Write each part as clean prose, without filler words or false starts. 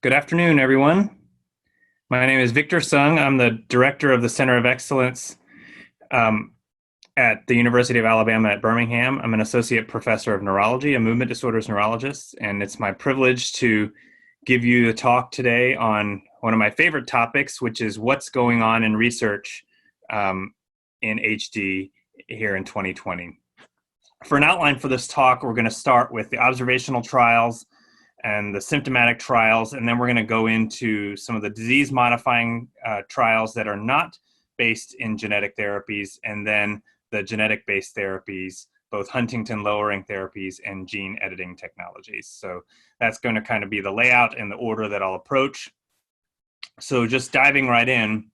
Good afternoon, everyone. My name is Victor Sung. I'm the director of the Center of Excellence um, at the University of Alabama at Birmingham. I'm an associate professor of neurology, a movement disorders neurologist, and it's my privilege to give you the talk today on one of my favorite topics, which is what's going on in research um, in HD here in 2020. For an outline for this talk, we're going to start with the observational trials and the symptomatic trials, and then we're going to go into some of the disease-modifying trials that are not based in genetic therapies, and then the genetic-based therapies, both huntingtin-lowering therapies and gene-editing technologies. So that's going to kind of be the layout and the order that I'll approach. So just diving right in,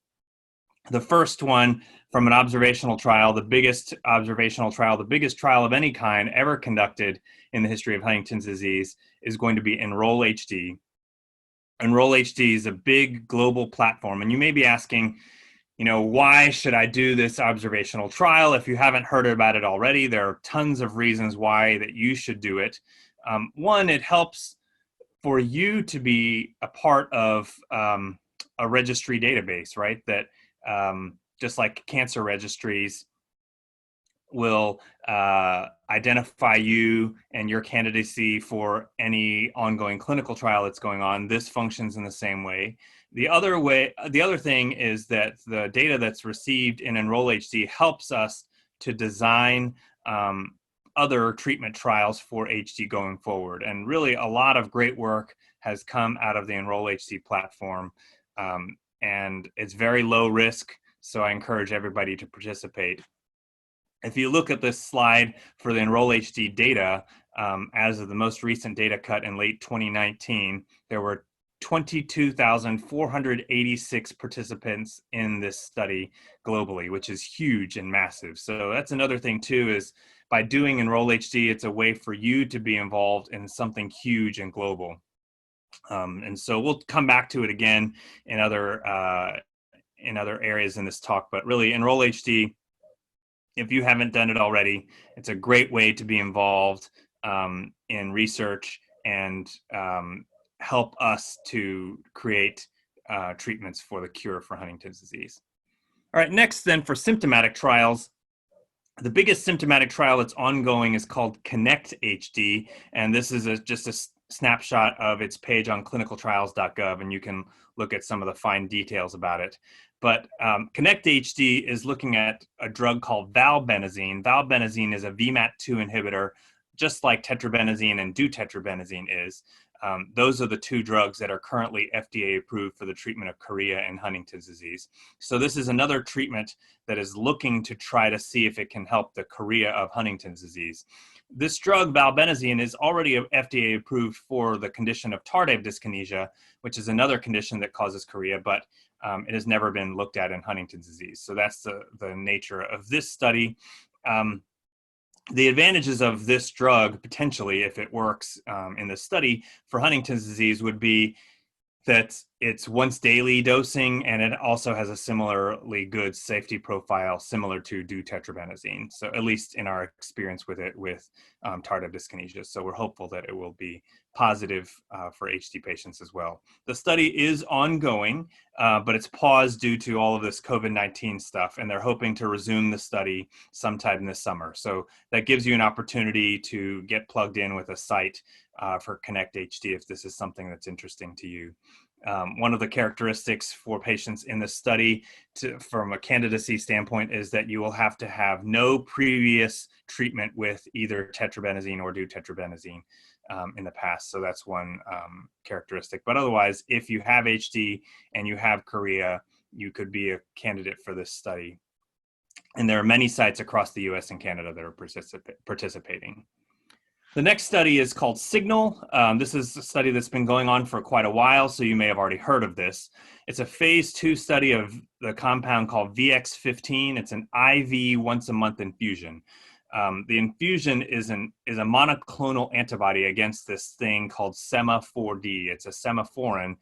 the first one from an observational trial, the biggest observational trial, the biggest trial of any kind ever conducted in the history of Huntington's disease, is going to be Enroll-HD. Enroll-HD is a big global platform, and you may be asking, why should I do this observational trial? If you haven't heard about it already, there are tons of reasons why that you should do it. One, it helps for you to be a part of a registry database, right? That just like cancer registries will identify you and your candidacy for any ongoing clinical trial that's going on. This functions in the same way. The other thing is that the data that's received in Enroll-HD helps us to design other treatment trials for HD going forward. And really a lot of great work has come out of the Enroll-HD platform. And it's very low risk, so I encourage everybody to participate. If you look at this slide for the Enroll-HD data, as of the most recent data cut in late 2019, there were 22,486 participants in this study globally, which is huge and massive. So that's another thing too, is by doing Enroll-HD, it's a way for you to be involved in something huge and global. And so we'll come back to it again in other areas in this talk, but really Enroll-HD, if you haven't done it already, it's a great way to be involved in research and help us to create treatments for the cure for Huntington's disease. All right, next then for symptomatic trials, the biggest symptomatic trial that's ongoing is called CONNECT-HD, and this is just a snapshot of its page on clinicaltrials.gov, and you can look at some of the fine details about it. But CONNECT-HD is looking at a drug called valbenazine. Valbenazine is a VMAT2 inhibitor, just like tetrabenazine and deutetrabenazine is. Those are the two drugs that are currently FDA approved for the treatment of chorea and Huntington's disease. So this is another treatment that is looking to try to see if it can help the chorea of Huntington's disease. This drug, valbenazine, is already FDA approved for the condition of tardive dyskinesia, which is another condition that causes chorea, but it has never been looked at in Huntington's disease. So that's the nature of this study. The advantages of this drug, potentially, if it works in this study for Huntington's disease, would be that it's once daily dosing, and it also has a similarly good safety profile similar to deutetrabenazine. So at least in our experience with it with tardive dyskinesia. So we're hopeful that it will be positive for HD patients as well. The study is ongoing, but it's paused due to all of this COVID-19 stuff, and they're hoping to resume the study sometime this summer. So that gives you an opportunity to get plugged in with a site for CONNECT-HD if this is something that's interesting to you. One of the characteristics for patients in the study from a candidacy standpoint is that you will have to have no previous treatment with either tetrabenazine or deutetrabenazine in the past. So that's one characteristic. But otherwise, if you have HD and you have chorea, you could be a candidate for this study. And there are many sites across the US and Canada that are participating. The next study is called Signal. This is a study that's been going on for quite a while, so you may have already heard of this. It's a phase 2 study of the compound called VX-15. It's an IV once-a-month infusion. The infusion is a monoclonal antibody against this thing called SEMA4D. It's a semaphorin,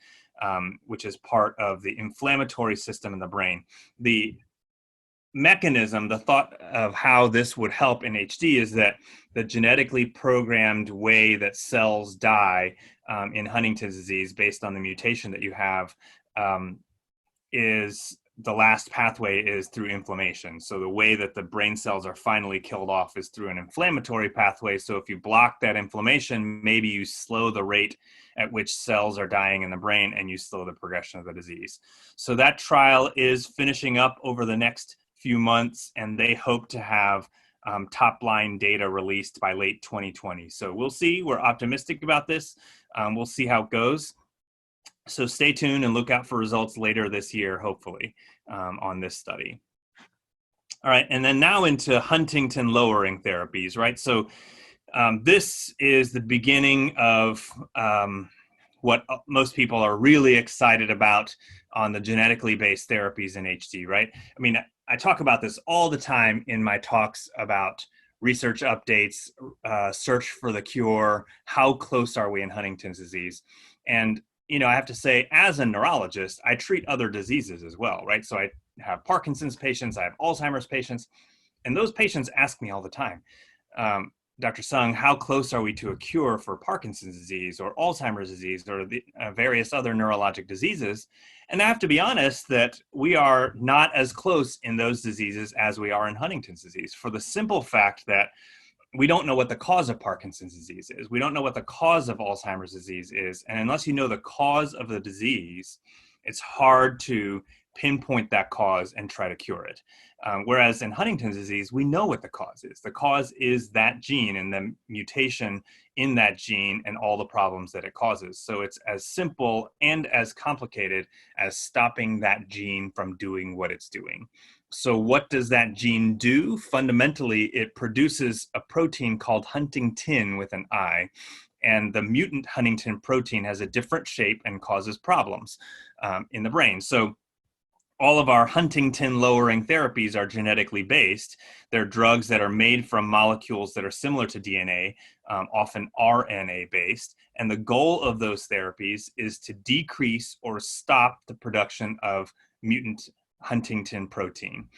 which is part of the inflammatory system in the brain. The mechanism, the thought of how this would help in HD is that the genetically programmed way that cells die in Huntington's disease based on the mutation that you have is the last pathway is through inflammation. So the way that the brain cells are finally killed off is through an inflammatory pathway. So if you block that inflammation, maybe you slow the rate at which cells are dying in the brain and you slow the progression of the disease. So that trial is finishing up over the next few months, and they hope to have top-line data released by late 2020. So we'll see. We're optimistic about this. We'll see how it goes. So stay tuned and look out for results later this year, hopefully, on this study. All right, and then now into huntingtin lowering therapies, right? So this is the beginning of what most people are really excited about on the genetically based therapies in HD, right? I mean, I talk about this all the time in my talks about research updates, search for the cure, how close are we in Huntington's disease? And I have to say, as a neurologist, I treat other diseases as well, right? So I have Parkinson's patients, I have Alzheimer's patients, and those patients ask me all the time, Dr. Sung, how close are we to a cure for Parkinson's disease or Alzheimer's disease or the various other neurologic diseases? And I have to be honest that we are not as close in those diseases as we are in Huntington's disease, for the simple fact that we don't know what the cause of Parkinson's disease is. We don't know what the cause of Alzheimer's disease is. And unless you know the cause of the disease, it's hard to pinpoint that cause and try to cure it. Whereas in Huntington's disease, we know what the cause is. The cause is that gene and the mutation in that gene and all the problems that it causes. So it's as simple and as complicated as stopping that gene from doing what it's doing. So what does that gene do? Fundamentally, it produces a protein called huntingtin with an I, and the mutant huntingtin protein has a different shape and causes problems in the brain. So all of our huntingtin lowering therapies are genetically based. They're drugs that are made from molecules that are similar to DNA, often RNA based. And the goal of those therapies is to decrease or stop the production of mutant huntingtin protein.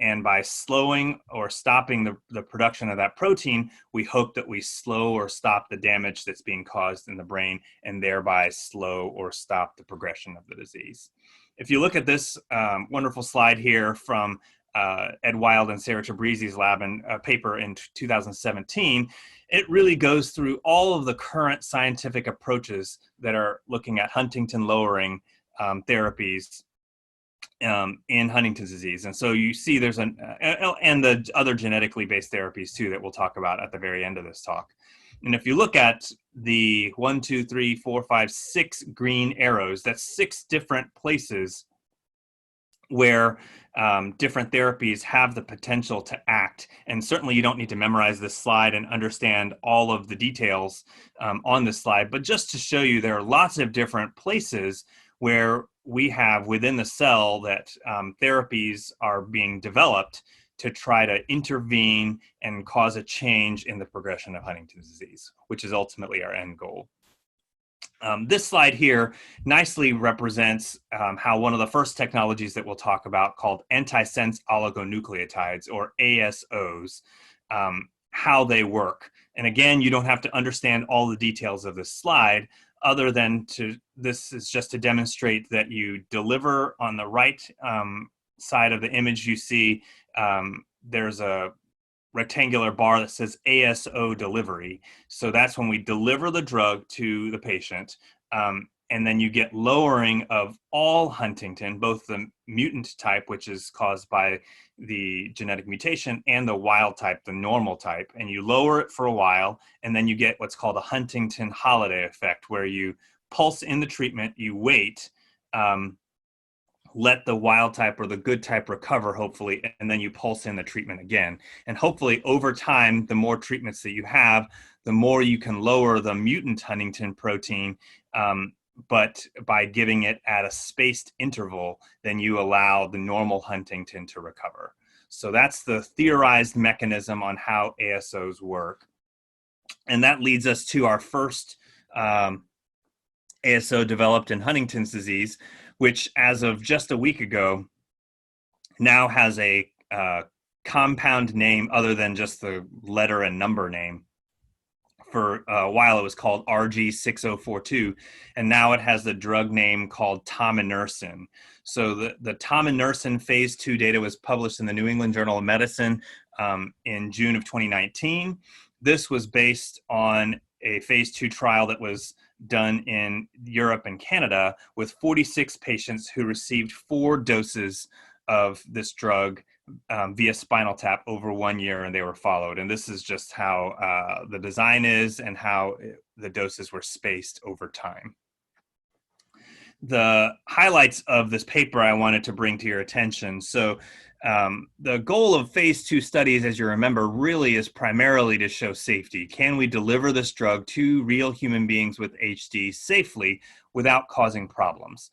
And by slowing or stopping the production of that protein, we hope that we slow or stop the damage that's being caused in the brain and thereby slow or stop the progression of the disease. If you look at this wonderful slide here from Ed Wild and Sarah Tabrizi's lab in a paper in 2017, it really goes through all of the current scientific approaches that are looking at huntingtin lowering therapies in Huntington's disease. And so you see there's and the other genetically based therapies too that we'll talk about at the very end of this talk. And if you look at the 1, 2, 3, 4, 5, 6 green arrows, that's 6 different places where different therapies have the potential to act. And certainly you don't need to memorize this slide and understand all of the details on this slide, but just to show you there are lots of different places where we have within the cell that therapies are being developed to try to intervene and cause a change in the progression of Huntington's disease, which is ultimately our end goal. This slide here nicely represents how one of the first technologies that we'll talk about, called antisense oligonucleotides, or ASOs, how they work. And again, you don't have to understand all the details of this slide, other than this is just to demonstrate that you deliver on the right side of the image. You see there's a rectangular bar that says ASO delivery. So that's when we deliver the drug to the patient. And then you get lowering of all huntingtin, both the mutant type, which is caused by the genetic mutation, and the wild type, the normal type. And you lower it for a while, and then you get what's called a huntingtin holiday effect, where you pulse in the treatment, you wait, let the wild type or the good type recover, hopefully, and then you pulse in the treatment again. And hopefully over time, the more treatments that you have, the more you can lower the mutant huntingtin protein, but by giving it at a spaced interval, then you allow the normal huntingtin to recover. So that's the theorized mechanism on how ASOs work. And that leads us to our first ASO developed in Huntington's disease, which as of just a week ago now has a compound name other than just the letter and number name. For a while, it was called RG6042, and now it has the drug name called tominersen. So the tominersen phase 2 data was published in the New England Journal of Medicine in June of 2019. This was based on a phase 2 trial that was done in Europe and Canada with 46 patients who received 4 doses of this drug via spinal tap over 1 year, and they were followed. And this is just how the design is and how the doses were spaced over time. The highlights of this paper I wanted to bring to your attention. So the goal of phase 2 studies, as you remember, really is primarily to show safety. Can we deliver this drug to real human beings with HD safely without causing problems?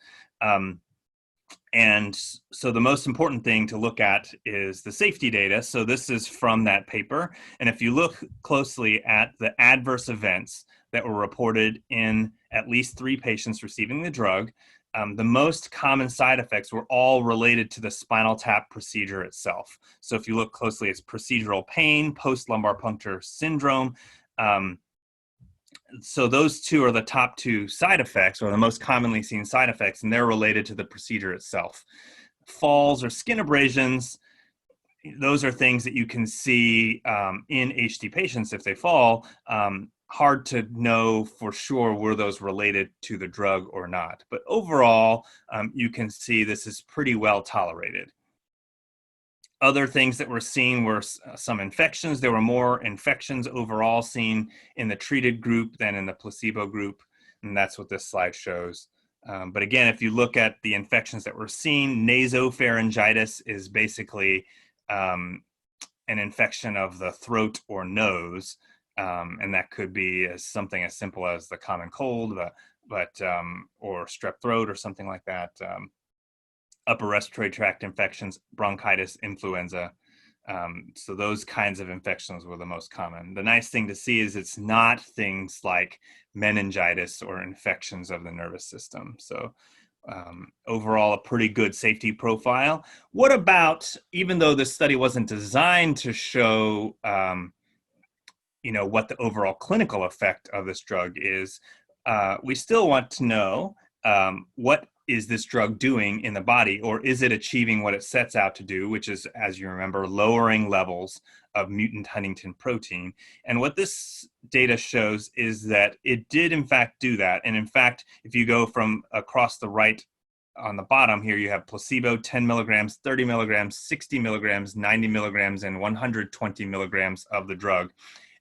And so the most important thing to look at is the safety data. So this is from that paper. And if you look closely at the adverse events that were reported in at least 3 patients receiving the drug, the most common side effects were all related to the spinal tap procedure itself. So if you look closely, it's procedural pain, post-lumbar puncture syndrome. So those 2 are the top 2 side effects, or the most commonly seen side effects, and they're related to the procedure itself. Falls or skin abrasions, those are things that you can see in HD patients if they fall. Hard to know for sure were those related to the drug or not. But overall, you can see this is pretty well tolerated. Other things that were seen were some infections. There were more infections overall seen in the treated group than in the placebo group, and that's what this slide shows. But again, if you look at the infections that were seen, nasopharyngitis is basically an infection of the throat or nose, and that could be something as simple as the common cold, or strep throat or something like that. Upper respiratory tract infections, bronchitis, influenza. So those kinds of infections were the most common. The nice thing to see is it's not things like meningitis or infections of the nervous system. So overall, a pretty good safety profile. What about, even though this study wasn't designed to show what the overall clinical effect of this drug is, we still want to know what is this drug doing in the body, or is it achieving what it sets out to do, which is, as you remember, lowering levels of mutant huntingtin protein. And what this data shows is that it did in fact do that. And in fact, if you go from across the right on the bottom here, you have placebo, 10 milligrams, 30 milligrams, 60 milligrams, 90 milligrams, and 120 milligrams of the drug.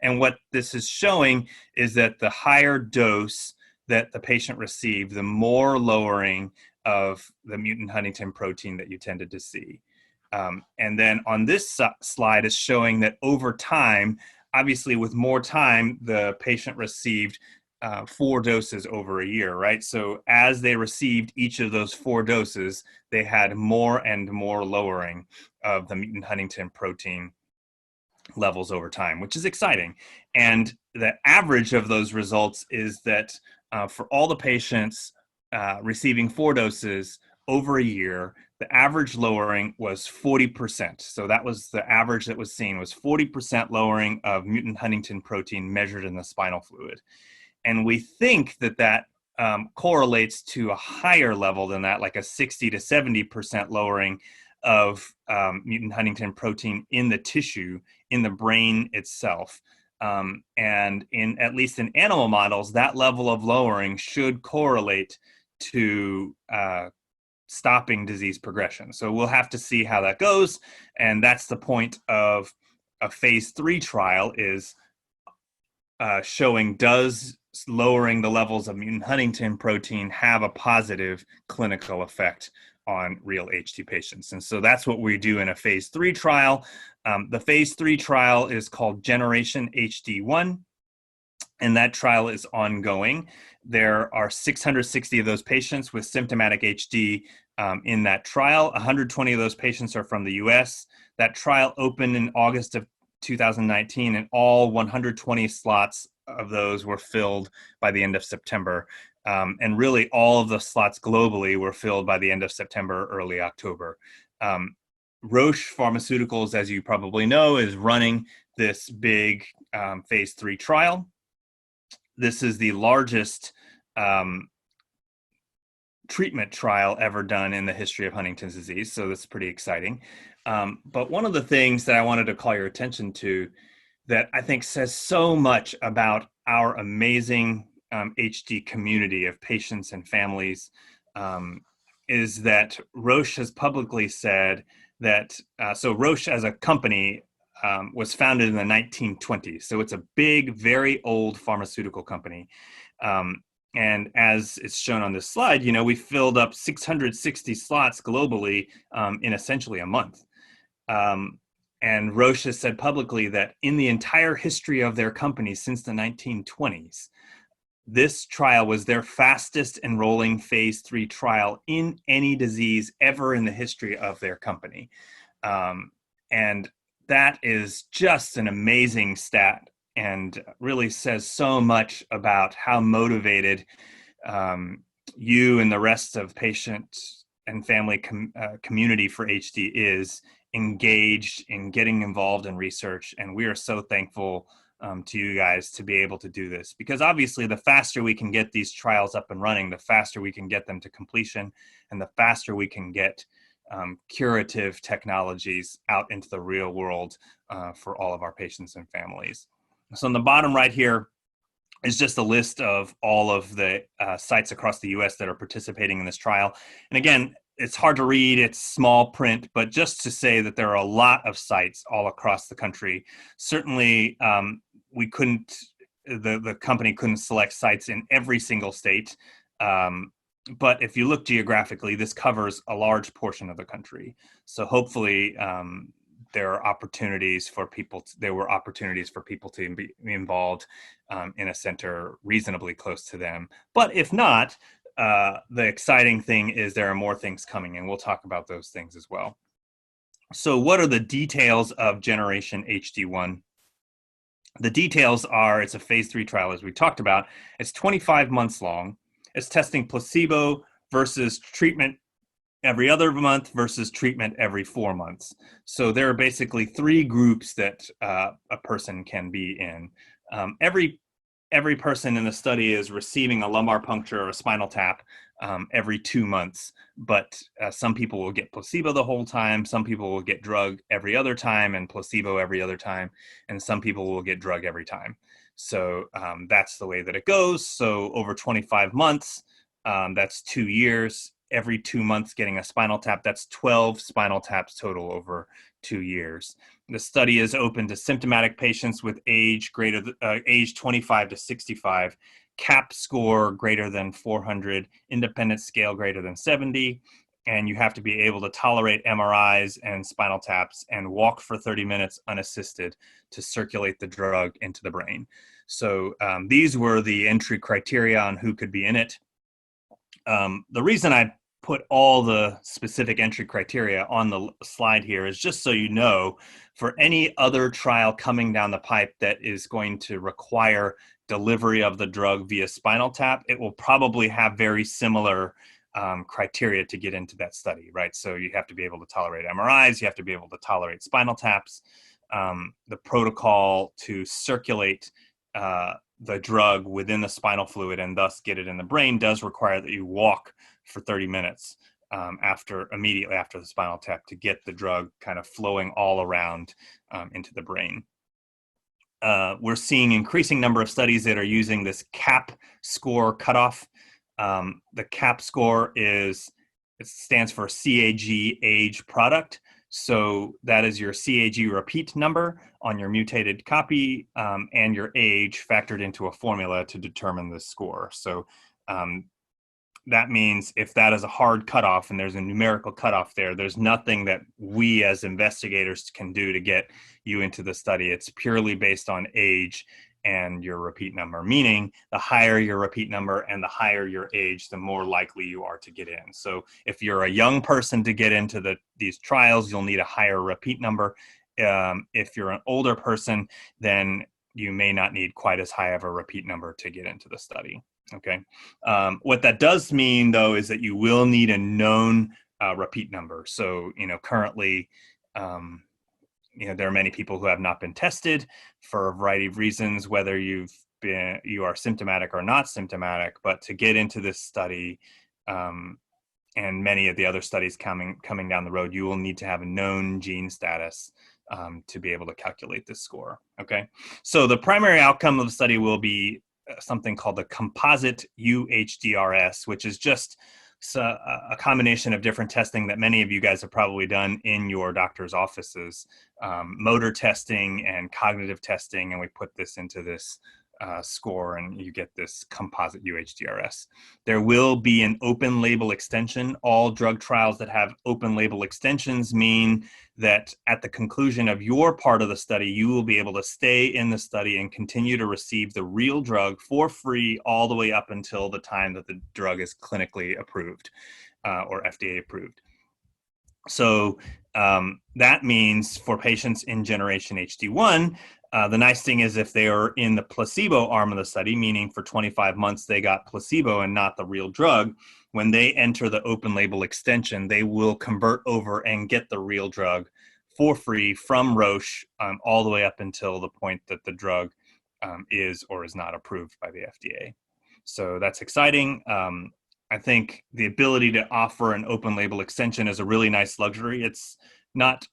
And what this is showing is that the higher dose that the patient received, the more lowering of the mutant huntingtin protein that you tended to see. And then on this slide is showing that over time, obviously with more time, the patient received 4 doses over a year, right? So as they received each of those 4 doses, they had more and more lowering of the mutant huntingtin protein levels over time, which is exciting. And the average of those results is that for all the patients receiving 4 doses over a year, the average lowering was 40%. So that was the average that was seen, was 40% lowering of mutant huntingtin protein measured in the spinal fluid. And we think that correlates to a higher level than that, like a 60 to 70% lowering of mutant huntingtin protein in the tissue, in the brain itself. And in at least in animal models, that level of lowering should correlate to stopping disease progression. So we'll have to see how that goes. And that's the point of a phase 3 trial, is showing, does lowering the levels of mutant huntingtin protein have a positive clinical effect on real HD patients. And so that's what we do in a phase 3 trial. The phase 3 trial is called Generation HD1, and that trial is ongoing. There are 660 of those patients with symptomatic HD in that trial. 120 of those patients are from the US. That trial opened in August of 2019, and all 120 slots of those were filled by the end of September. And really all of the slots globally were filled by the end of September, early October. Roche Pharmaceuticals, as you probably know, is running this big phase 3 trial. This is the largest treatment trial ever done in the history of Huntington's disease, so that's pretty exciting. But one of the things that I wanted to call your attention to that I think says so much about our amazing HD community of patients and families is that Roche has publicly said that, so Roche as a company was founded in the 1920s. So it's a big, very old pharmaceutical company. And as it's shown on this slide, we filled up 660 slots globally in essentially a month. And Roche has said publicly that in the entire history of their company since the 1920s, this trial was their fastest enrolling phase 3 trial in any disease ever in the history of their company. And that is just an amazing stat and really says so much about how motivated you and the rest of patient and family community for HD is engaged in getting involved in research. And we are so thankful to you guys to be able to do this, because obviously the faster we can get these trials up and running, the faster we can get them to completion, and the faster we can get curative technologies out into the real world for all of our patients and families. So on the bottom right here is just a list of all of the sites across the US that are participating in this trial. And again, it's hard to read, it's small print, but just to say that there are a lot of sites all across the country. Certainly, the company couldn't select sites in every single state. But if you look geographically, this covers a large portion of the country. So hopefully there were opportunities for people to be involved in a center reasonably close to them. But if not, the exciting thing is there are more things coming, and we'll talk about those things as well. So what are the details of Generation HD1? The details are, it's a phase 3 trial, as we talked about. It's 25 months long. It's testing placebo versus treatment every other month versus treatment every 4 months. So there are basically 3 groups that a person can be in. Every person in the study is receiving a lumbar puncture or a spinal tap every 2 months, but some people will get placebo the whole time, some people will get drug every other time and placebo every other time, and some people will get drug every time. So that's the way that it goes. So over 25 months, that's 2 years. Every 2 months getting a spinal tap, that's 12 spinal taps total over 2 years. The study is open to symptomatic patients with age 25 to 65, CAP score greater than 400, independent scale greater than 70, and you have to be able to tolerate MRIs and spinal taps and walk for 30 minutes unassisted to circulate the drug into the brain. So these were the entry criteria on who could be in it. The reason I put all the specific entry criteria on the slide here is just so you know, for any other trial coming down the pipe that is going to require delivery of the drug via spinal tap, it will probably have very similar criteria to get into that study, right? So you have to be able to tolerate MRIs, you have to be able to tolerate spinal taps. The protocol to circulate the drug within the spinal fluid and thus get it in the brain does require that you walk for 30 minutes immediately after the spinal tap to get the drug kind of flowing all around into the brain. We're seeing increasing number of studies that are using this CAP score cutoff. The CAP score it stands for CAG age product. So that is your CAG repeat number on your mutated copy and your age factored into a formula to determine the score. So that means if that is a hard cutoff and there's a numerical cutoff there, there's nothing that we as investigators can do to get you into the study. It's purely based on age and your repeat number, meaning the higher your repeat number and the higher your age, the more likely you are to get in. So if you're a young person to get into these trials, you'll need a higher repeat number. If you're an older person, then you may not need quite as high of a repeat number to get into the study. Okay. What that does mean, though, is that you will need a known repeat number. So, currently, there are many people who have not been tested for a variety of reasons, whether you are symptomatic or not symptomatic. But to get into this study, and many of the other studies coming down the road, you will need to have a known gene status to be able to calculate this score. Okay, so the primary outcome of the study will be something called the composite UHDRS, which is just a combination of different testing that many of you guys have probably done in your doctor's offices, motor testing and cognitive testing, and we put this into this score, and you get this composite UHDRS. There will be an open label extension. All drug trials that have open label extensions mean that at the conclusion of your part of the study, you will be able to stay in the study and continue to receive the real drug for free all the way up until the time that the drug is clinically approved or FDA approved. So that means for patients in Generation HD1, the nice thing is if they are in the placebo arm of the study, meaning for 25 months they got placebo and not the real drug, when they enter the open label extension, they will convert over and get the real drug for free from Roche all the way up until the point that the drug is or is not approved by the FDA. So that's exciting. I think the ability to offer an open label extension is a really nice luxury. It's not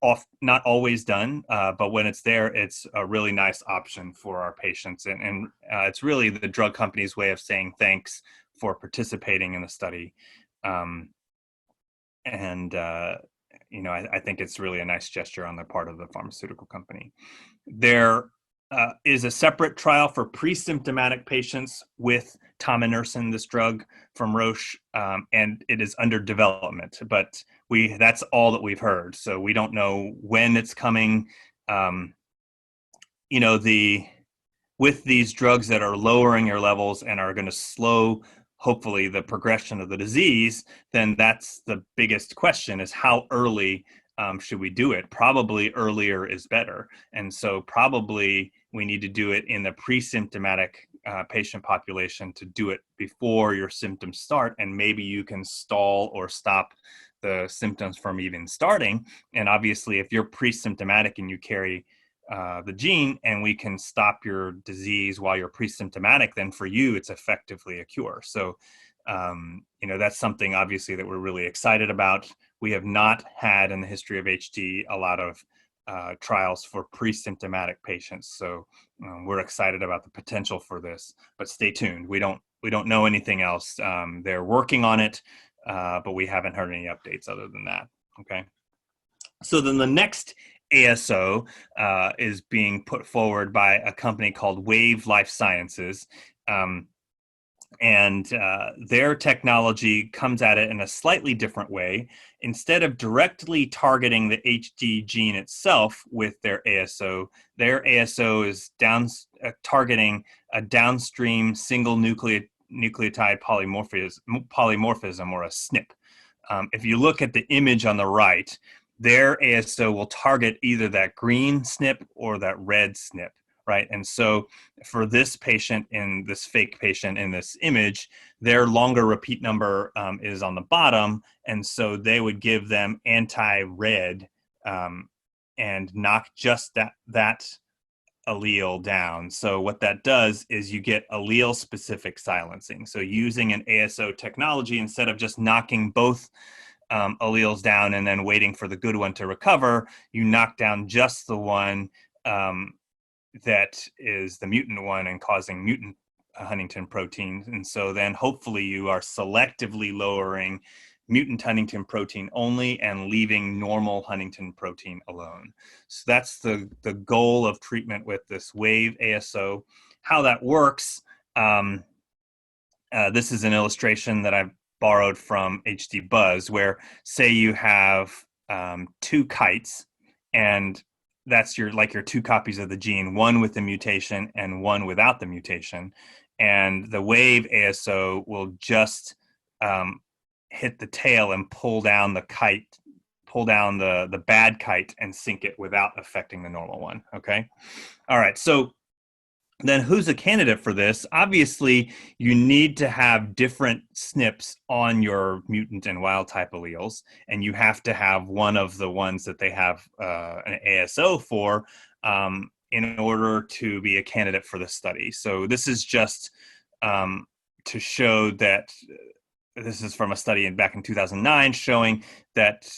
always done, but when it's there, it's a really nice option for our patients. And it's really the drug company's way of saying thanks for participating in the study. I think it's really a nice gesture on the part of the pharmaceutical company. There is a separate trial for pre-symptomatic patients with tominersen, this drug from Roche, and it is under development, but that's all that we've heard. So we don't know when it's coming. With these drugs that are lowering your levels and are going to slow, hopefully, the progression of the disease, then that's the biggest question, is how early should we do it? Probably earlier is better. And so probably we need to do it in the pre-symptomatic patient population to do it before your symptoms start. And maybe you can stall or stop the symptoms from even starting. And obviously, if you're pre-symptomatic and you carry the gene and we can stop your disease while you're pre-symptomatic, then for you, it's effectively a cure. So, that's something obviously that we're really excited about. We have not had in the history of HD a lot of trials for pre-symptomatic patients. So we're excited about the potential for this, but stay tuned. We don't know anything else. They're working on it, but we haven't heard any updates other than that. Okay. So then the next ASO is being put forward by a company called Wave Life Sciences. And their technology comes at it in a slightly different way. Instead of directly targeting the HD gene itself with their ASO is targeting a downstream single nucleotide polymorphism, or a SNP. If you look at the image on the right, their ASO will target either that green SNP or that red SNP. Right. And so for this patient, this fake patient in this image, their longer repeat number is on the bottom. And so they would give them anti-red and knock just that allele down. So what that does is you get allele specific silencing. So using an ASO technology, instead of just knocking both alleles down and then waiting for the good one to recover, you knock down just the one that is the mutant one and causing mutant huntingtin protein. And so then hopefully you are selectively lowering mutant huntingtin protein only and leaving normal huntingtin protein alone. So that's the goal of treatment with this Wave ASO. How that works, this is an illustration that I've borrowed from HD Buzz, where say you have two kites, and that's your two copies of the gene, one with the mutation and one without the mutation. And the Wave ASO will just hit the tail and pull down the kite, pull down the bad kite and sink it without affecting the normal one. Okay. All right. So then who's a candidate for this? Obviously, you need to have different SNPs on your mutant and wild type alleles, and you have to have one of the ones that they have an ASO for in order to be a candidate for the study. So this is just to show that this is from a study back in 2009 showing that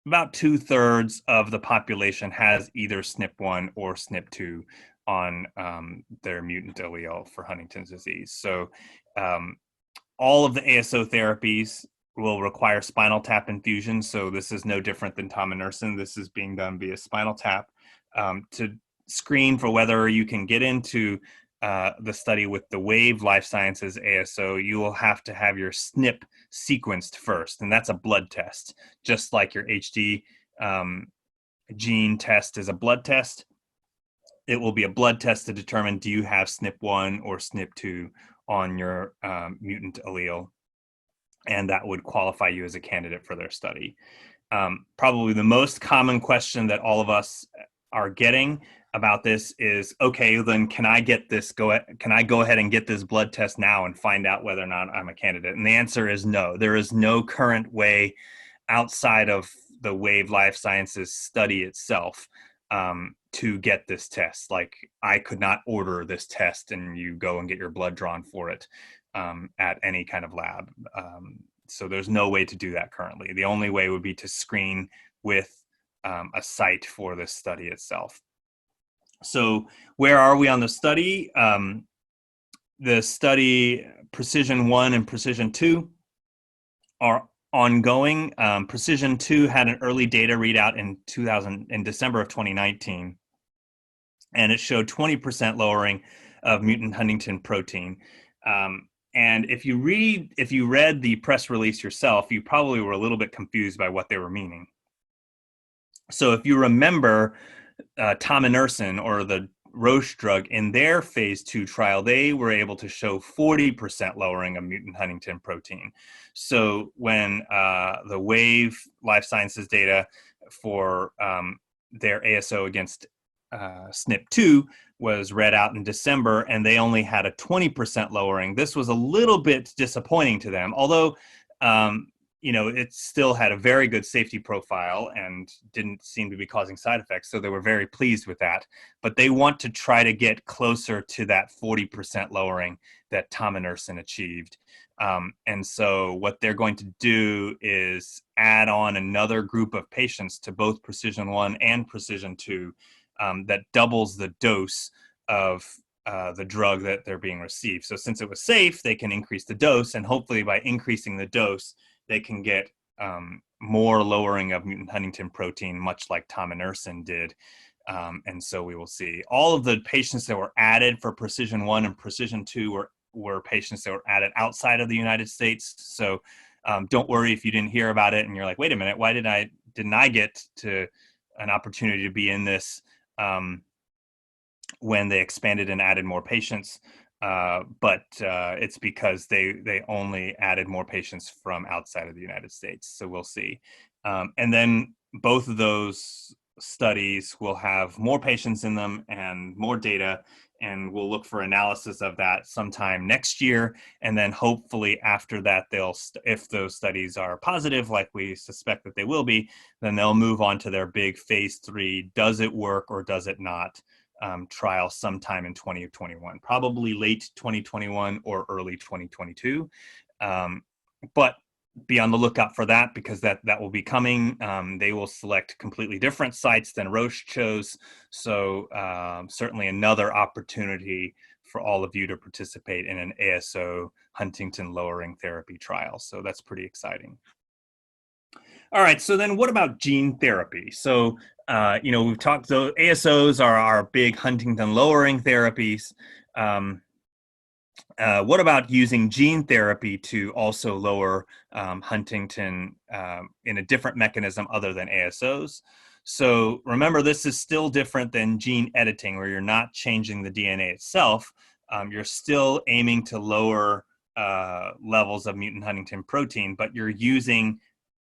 about 2/3 of the population has either SNP1 or SNP2 on their mutant allele for Huntington's disease. So all of the ASO therapies will require spinal tap infusion. So this is no different than tominersen. This is being done via spinal tap to screen for whether you can get into the study with the Wave Life Sciences ASO. You will have to have your SNP sequenced first, and that's a blood test, just like your HD gene test is a blood test. It will be a blood test to determine, do you have SNP1 or SNP2 on your mutant allele, and that would qualify you as a candidate for their study. Probably the most common question that all of us are getting about this is, okay, then can I get this? Can I go ahead and get this blood test now and find out whether or not I'm a candidate? And the answer is no. There is no current way outside of the Wave Life Sciences study itself to get this test. Like, I could not order this test and you go and get your blood drawn for it at any kind of lab. So there's no way to do that currently. The only way would be to screen with a site for this study itself. So where are we on the study? The study Precision 1 and Precision 2 are ongoing. Precision 2 had an early data readout in December of 2019, and it showed 20% lowering of mutant huntingtin protein. And if you read the press release yourself, you probably were a little bit confused by what they were meaning. So if you remember tominersen, or the Roche drug, in their phase 2 trial, they were able to show 40% lowering of mutant huntingtin protein. So when the Wave Life Sciences data for their ASO against SNP2 was read out in December, and they only had a 20% lowering, this was a little bit disappointing to them, although it still had a very good safety profile and didn't seem to be causing side effects. So they were very pleased with that. But they want to try to get closer to that 40% lowering that tominersen achieved. And so what they're going to do is add on another group of patients to both Precision 1 and Precision 2 that doubles the dose of the drug that they're being received. So since it was safe, they can increase the dose, and hopefully by increasing the dose, they can get more lowering of mutant huntingtin protein, much like tominersen did. And so we will see. All of the patients that were added for Precision 1 and Precision 2 were patients that were added outside of the United States. So don't worry if you didn't hear about it and you're like, wait a minute, why didn't I get to an opportunity to be in this when they expanded and added more patients? But it's because they only added more patients from outside of the United States. So we'll see. And then both of those studies will have more patients in them and more data, and we'll look for analysis of that sometime next year. And then hopefully after that, if those studies are positive, like we suspect that they will be, then they'll move on to their big phase 3, does it work or does it not, trial sometime in 2021, probably late 2021 or early 2022. But be on the lookout for that, because that will be coming. They will select completely different sites than Roche chose. So certainly another opportunity for all of you to participate in an ASO huntingtin lowering therapy trial. So that's pretty exciting. All right, so then what about gene therapy? So, we've talked, so ASOs are our big huntingtin lowering therapies. What about using gene therapy to also lower huntingtin in a different mechanism other than ASOs? So remember, this is still different than gene editing, where you're not changing the DNA itself. You're still aiming to lower levels of mutant huntingtin protein, but you're using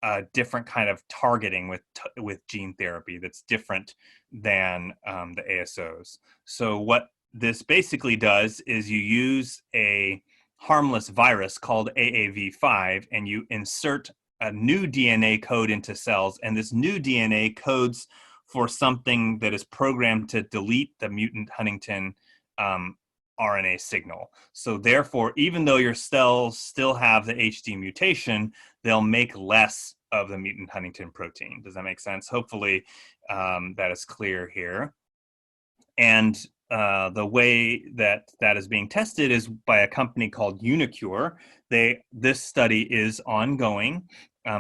a different kind of targeting with gene therapy that's different than the ASOs. So what this basically does is you use a harmless virus called AAV5, and you insert a new DNA code into cells, and this new DNA codes for something that is programmed to delete the mutant huntingtin RNA signal. So therefore, even though your cells still have the HD mutation, they'll make less of the mutant huntingtin protein. Does that make sense? Hopefully that is clear here. And the way that is being tested is by a company called Unicure. This study is ongoing.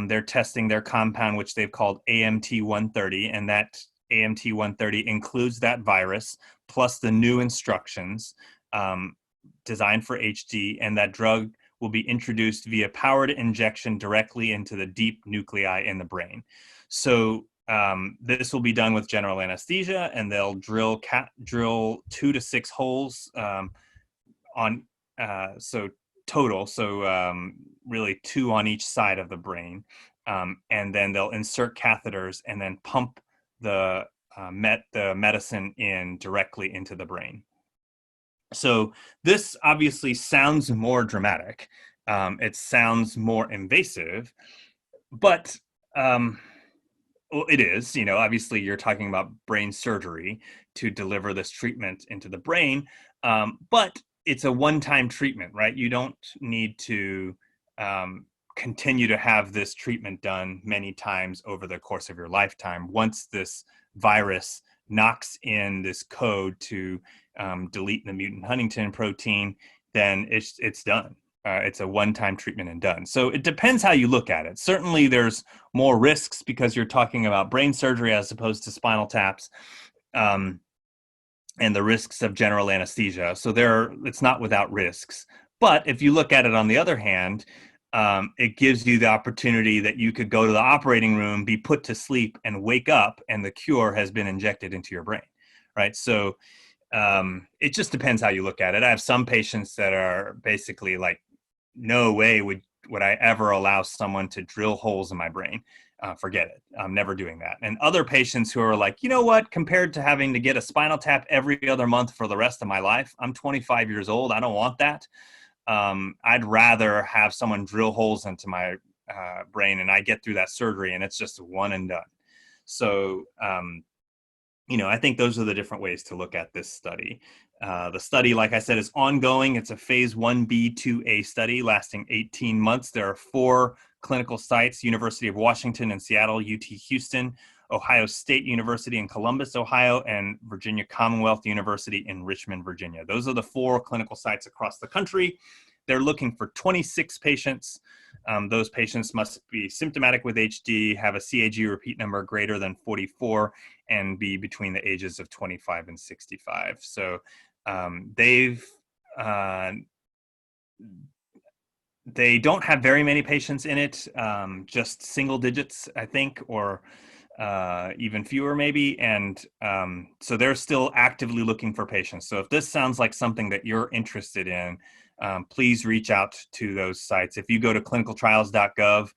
They're testing their compound, which they've called AMT-130, and that AMT-130 includes that virus plus the new instructions designed for HD, and that drug will be introduced via powered injection directly into the deep nuclei in the brain. So this will be done with general anesthesia, and they'll drill 2 to 6 holes total. So really 2 on each side of the brain, and then they'll insert catheters and then pump the medicine in directly into the brain. So this obviously sounds more dramatic. It sounds more invasive, but well, it is. Obviously you're talking about brain surgery to deliver this treatment into the brain, but it's a one-time treatment, right? You don't need to continue to have this treatment done many times over the course of your lifetime. Once this virus knocks in this code to delete the mutant huntingtin protein, then it's done. It's a one-time treatment and done. So it depends how you look at it. Certainly there's more risks because you're talking about brain surgery as opposed to spinal taps, and the risks of general anesthesia. So it's not without risks. But if you look at it on the other hand, it gives you the opportunity that you could go to the operating room, be put to sleep, and wake up, and the cure has been injected into your brain, right? So it just depends how you look at it. I have some patients that are basically like, no way would I ever allow someone to drill holes in my brain. Forget it. I'm never doing that. And other patients who are like, you know what, compared to having to get a spinal tap every other month for the rest of my life, I'm 25 years old. I don't want that. I'd rather have someone drill holes into my brain and I get through that surgery and it's just one and done. So, I think those are the different ways to look at this study. The study, like I said, is ongoing. It's a phase 1b/2a study lasting 18 months. There are 4 clinical sites: University of Washington in Seattle, UT Houston, Ohio State University in Columbus, Ohio, and Virginia Commonwealth University in Richmond, Virginia. Those are the 4 clinical sites across the country. They're looking for 26 patients. Those patients must be symptomatic with HD, have a CAG repeat number greater than 44, and be between the ages of 25 and 65. So they don't have very many patients in it, just single digits, I think, or even fewer maybe. And so they're still actively looking for patients. So if this sounds like something that you're interested in, please reach out to those sites. If you go to clinicaltrials.gov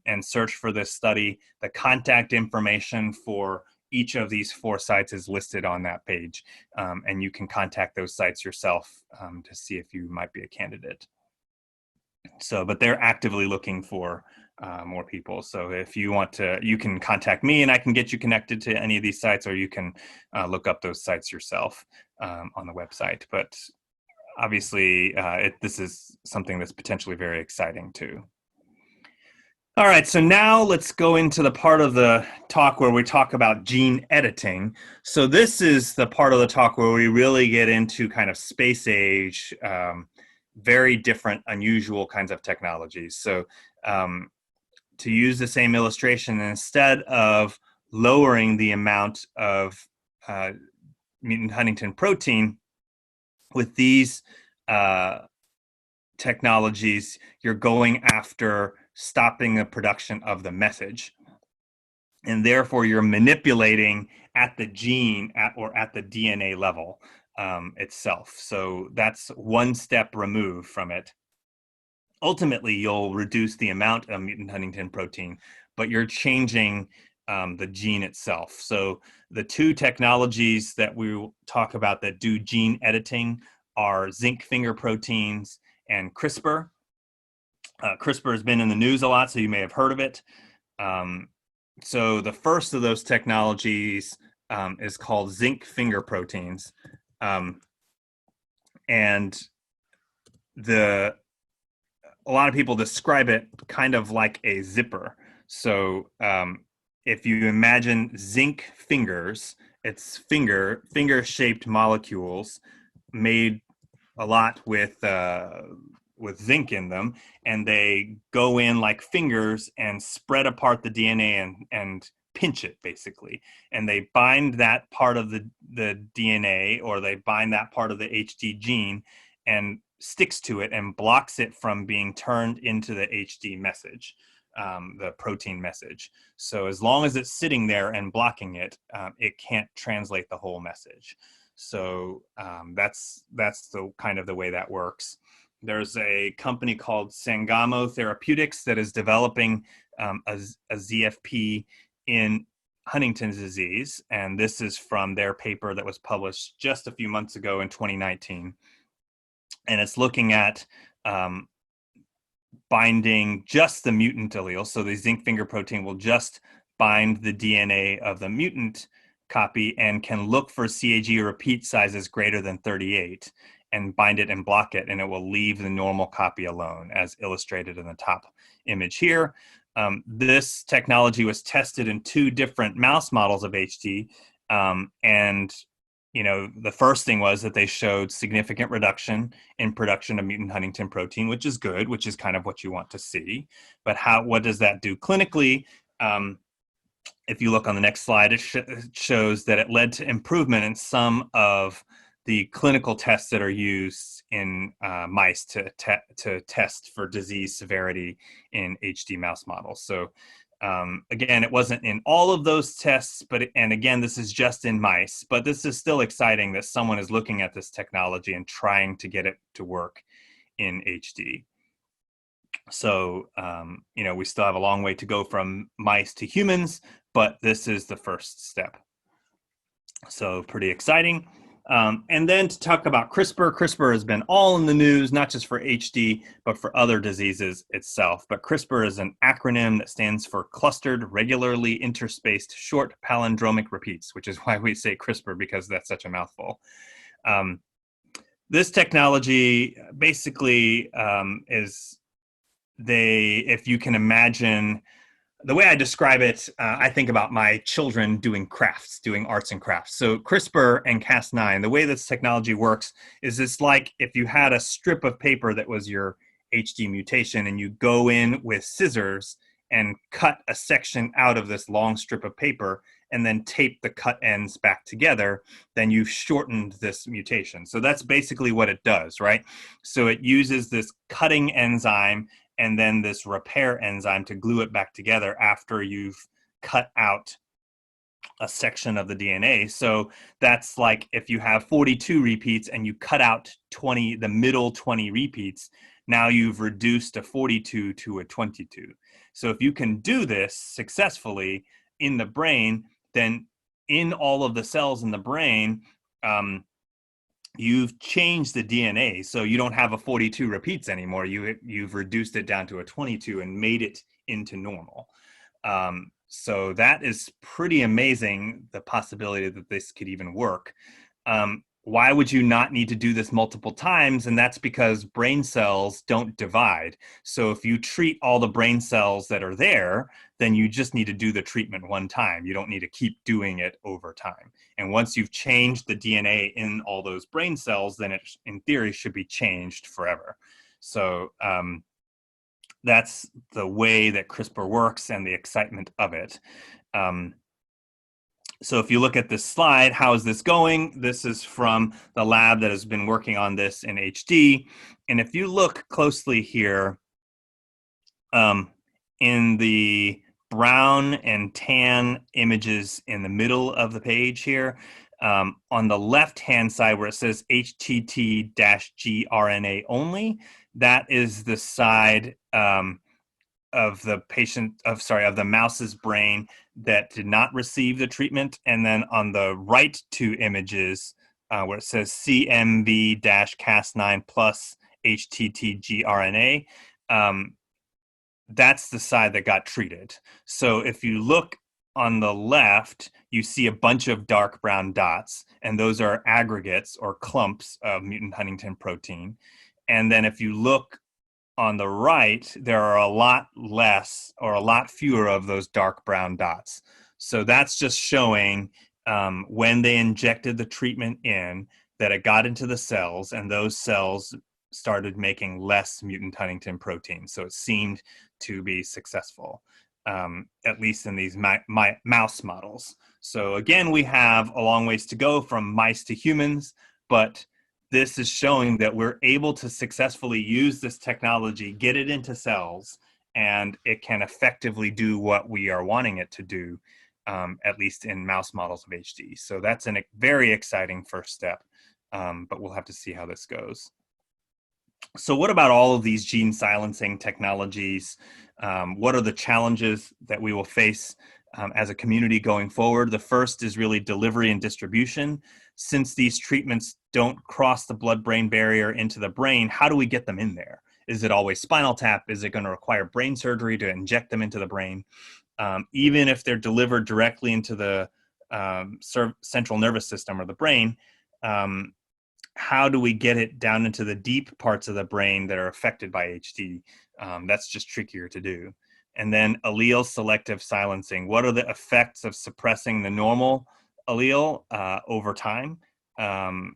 and search for this study, the contact information for each of these 4 sites is listed on that page. And you can contact those sites yourself to see if you might be a candidate. So, but they're actively looking for more people. So if you want to, you can contact me and I can get you connected to any of these sites, or you can look up those sites yourself on the website. But obviously, this is something that's potentially very exciting too. All right, so now let's go into the part of the talk where we talk about gene editing. So this is the part of the talk where we really get into kind of space age, very different, unusual kinds of technologies. So to use the same illustration, instead of lowering the amount of mutant huntingtin protein, with these technologies, you're going after stopping the production of the message. And therefore, you're manipulating at the gene or at the DNA level itself. So that's one step removed from it. Ultimately, you'll reduce the amount of mutant huntingtin protein, but you're changing the gene itself. So the two technologies that we will talk about that do gene editing are zinc finger proteins and CRISPR. CRISPR has been in the news a lot, so you may have heard of it. So the first of those technologies is called zinc finger proteins. And a lot of people describe it kind of like a zipper. So if you imagine zinc fingers, it's finger-shaped molecules made a lot with zinc in them, and they go in like fingers and spread apart the DNA and pinch it basically, and they bind that part of the DNA, or they bind that part of the HD gene and sticks to it and blocks it from being turned into the HD message, the protein message. So as long as it's sitting there and blocking it, it can't translate the whole message. So that's the kind of the way that works. There's a company called Sangamo Therapeutics that is developing a ZFP in Huntington's disease, and this is from their paper that was published just a few months ago in 2019. And it's looking at binding just the mutant allele. So the zinc finger protein will just bind the DNA of the mutant copy and can look for CAG repeat sizes greater than 38 and bind it and block it, and it will leave the normal copy alone, as illustrated in the top image here. This technology was tested in 2 different mouse models of HD, and the first thing was that they showed significant reduction in production of mutant huntingtin protein, which is good, which is kind of what you want to see. But what does that do clinically? If you look on the next slide, it shows that it led to improvement in some of the clinical tests that are used in mice to test for disease severity in HD mouse models. So again, it wasn't in all of those tests, and again, this is just in mice, but this is still exciting that someone is looking at this technology and trying to get it to work in HD. So, we still have a long way to go from mice to humans, but this is the first step. So pretty exciting. And then to talk about CRISPR, CRISPR has been all in the news, not just for HD, but for other diseases itself. But CRISPR is an acronym that stands for Clustered Regularly Interspaced Short Palindromic Repeats, which is why we say CRISPR, because that's such a mouthful. This technology basically is if you can imagine, the way I describe it, I think about my children doing arts and crafts. So CRISPR and Cas9, the way this technology works is it's like if you had a strip of paper that was your HD mutation, and you go in with scissors and cut a section out of this long strip of paper and then tape the cut ends back together, then you've shortened this mutation. So that's basically what it does, right? So it uses this cutting enzyme and then this repair enzyme to glue it back together after you've cut out a section of the DNA. So that's like if you have 42 repeats and you cut out the middle 20 repeats, now you've reduced a 42 to a 22. So if you can do this successfully in the brain, then in all of the cells in the brain, you've changed the DNA, so you don't have a 42 repeats anymore. You've reduced it down to a 22 and made it into normal. So that is pretty amazing, the possibility that this could even work. Why would you not need to do this multiple times? And that's because brain cells don't divide. So if you treat all the brain cells that are there, then you just need to do the treatment one time. You don't need to keep doing it over time. And once you've changed the DNA in all those brain cells, then it, in theory, should be changed forever. So that's the way that CRISPR works and the excitement of it. So if you look at this slide, how is this going? This is from the lab that has been working on this in HD. And if you look closely here, in the brown and tan images in the middle of the page here, on the left-hand side where it says HTT-gRNA only, that is the side of the of the mouse's brain that did not receive the treatment. And then on the right two images, where it says CMV-Cas9 plus HTT-gRNA, that's the side that got treated. So if you look on the left, you see a bunch of dark brown dots, and those are aggregates or clumps of mutant huntingtin protein. And then if you look on the right, there are a lot less or a lot fewer of those dark brown dots. So that's just showing when they injected the treatment in, that it got into the cells, and those cells started making less mutant huntingtin protein. So it seemed to be successful, at least in these mouse models. So again, we have a long ways to go from mice to humans, but this is showing that we're able to successfully use this technology, get it into cells, and it can effectively do what we are wanting it to do, at least in mouse models of HD. So that's a very exciting first step, but we'll have to see how this goes. So what about all of these gene silencing technologies? What are the challenges that we will face as a community going forward? The first is really delivery and distribution. Since these treatments don't cross the blood-brain barrier into the brain, how do we get them in there? Is it always spinal tap? Is it going to require brain surgery to inject them into the brain? Even if they're delivered directly into the central nervous system or the brain, how do we get it down into the deep parts of the brain that are affected by HD? That's just trickier to do. And then allele selective silencing. What are the effects of suppressing the normal allele over time? And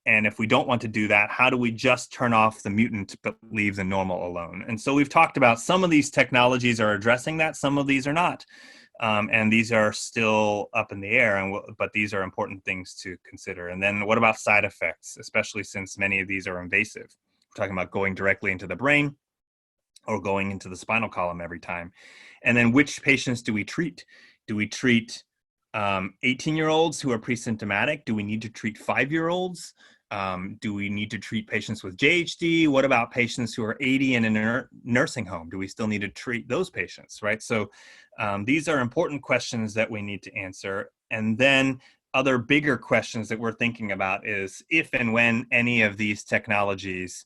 if we don't want to do that, how do we just turn off the mutant but leave the normal alone? And so we've talked about some of these technologies are addressing that, some of these are not. And these are still up in the air, but these are important things to consider. And then what about side effects, especially since many of these are invasive? We're talking about going directly into the brain or going into the spinal column every time. And then which patients do we treat? Do we treat 18-year-olds who are pre-symptomatic? Do we need to treat 5-year-olds? Do we need to treat patients with JHD? What about patients who are 80 and in a nursing home? Do we still need to treat those patients, right? So these are important questions that we need to answer. And then other bigger questions that we're thinking about is if and when any of these technologies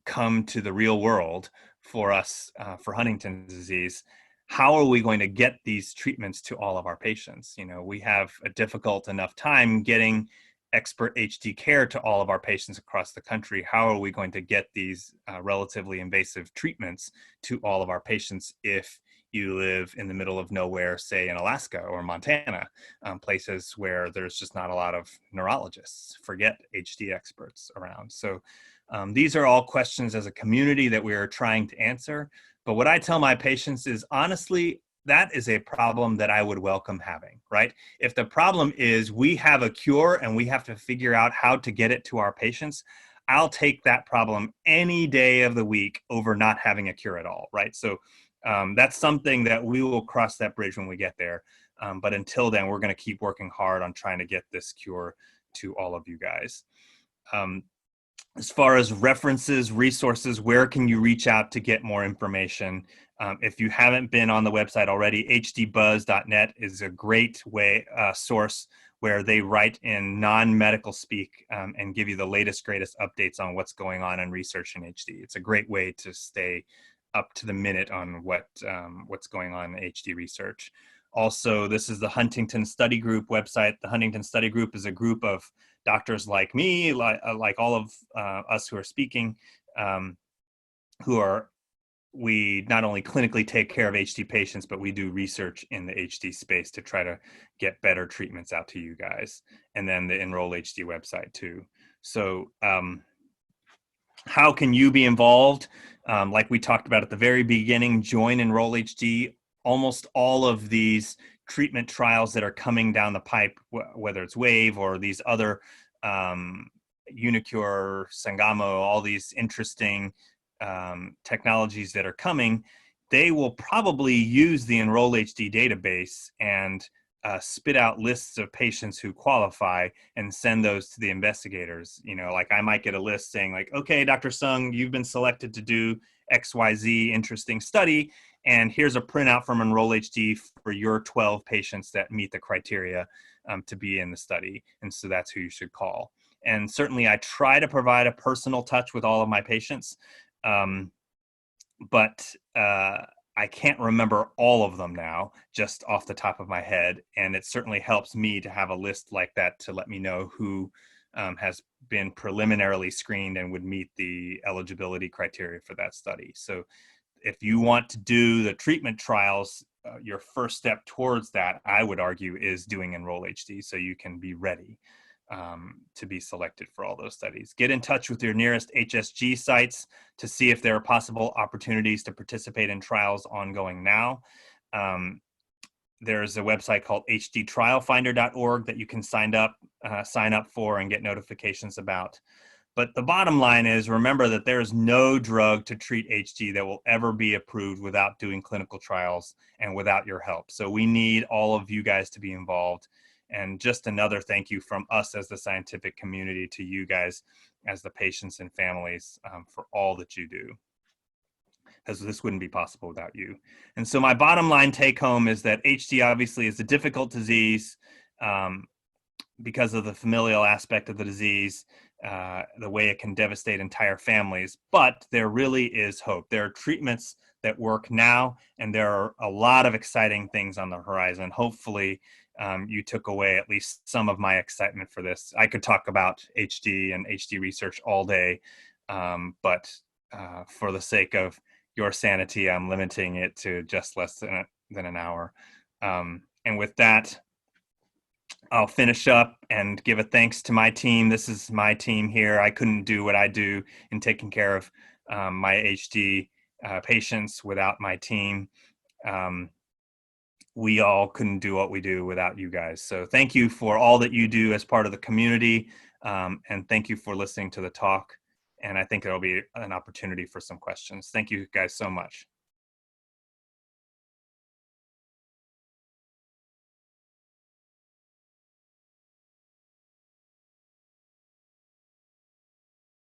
come to the real world for us for Huntington's disease, how are we going to get these treatments to all of our patients? You know, we have a difficult enough time getting expert HD care to all of our patients across the country. How are we going to get these relatively invasive treatments to all of our patients if you live in the middle of nowhere, say in Alaska or Montana, places where there's just not a lot of neurologists, forget HD experts around. So these are all questions as a community that we are trying to answer. But what I tell my patients is, honestly, that is a problem that I would welcome having, right? If the problem is we have a cure and we have to figure out how to get it to our patients, I'll take that problem any day of the week over not having a cure at all, right? So that's something that we will cross that bridge when we get there. But until then, we're going to keep working hard on trying to get this cure to all of you guys. As far as references, resources, where can you reach out to get more information? If you haven't been on the website already, hdbuzz.net is a great source where they write in non-medical speak and give you the latest, greatest updates on what's going on in research in HD. It's a great way to stay up to the minute on what's going on in HD research. Also, this is the Huntingtin Study Group website. The Huntingtin Study Group is a group of doctors like me, like all of us who are speaking, we not only clinically take care of HD patients, but we do research in the HD space to try to get better treatments out to you guys. And then the Enroll HD website too. So how can you be involved? Like we talked about at the very beginning, join Enroll HD. Almost all of these treatment trials that are coming down the pipe, whether it's WAVE or these other Unicure, Sangamo, all these interesting technologies that are coming, they will probably use the Enroll HD database and spit out lists of patients who qualify and send those to the investigators. You know, like I might get a list saying like, okay, Dr. Sung, you've been selected to do XYZ interesting study, and here's a printout from Enroll HD for your 12 patients that meet the criteria to be in the study. And so that's who you should call. And certainly I try to provide a personal touch with all of my patients, but I can't remember all of them now just off the top of my head. And it certainly helps me to have a list like that to let me know who has been preliminarily screened and would meet the eligibility criteria for that study. So if you want to do the treatment trials, your first step towards that, I would argue, is doing Enroll HD so you can be ready to be selected for all those studies. Get in touch with your nearest HSG sites to see if there are possible opportunities to participate in trials ongoing now. There's a website called hdtrialfinder.org that you can sign up for and get notifications about. But the bottom line is, remember that there is no drug to treat HD that will ever be approved without doing clinical trials and without your help. So we need all of you guys to be involved. And just another thank you from us as the scientific community to you guys as the patients and families for all that you do, because this wouldn't be possible without you. And so my bottom line take home is that HD obviously is a difficult disease because of the familial aspect of the disease, the way it can devastate entire families, but there really is hope. There are treatments that work now, and there are a lot of exciting things on the horizon. Hopefully, you took away at least some of my excitement for this. I could talk about HD and HD research all day, but for the sake of your sanity, I'm limiting it to just less than an hour. And with that, I'll finish up and give a thanks to my team. This is my team here. I couldn't do what I do in taking care of my HD patients without my team. We all couldn't do what we do without you guys. So thank you for all that you do as part of the community. And thank you for listening to the talk. And I think there'll be an opportunity for some questions. Thank you guys so much.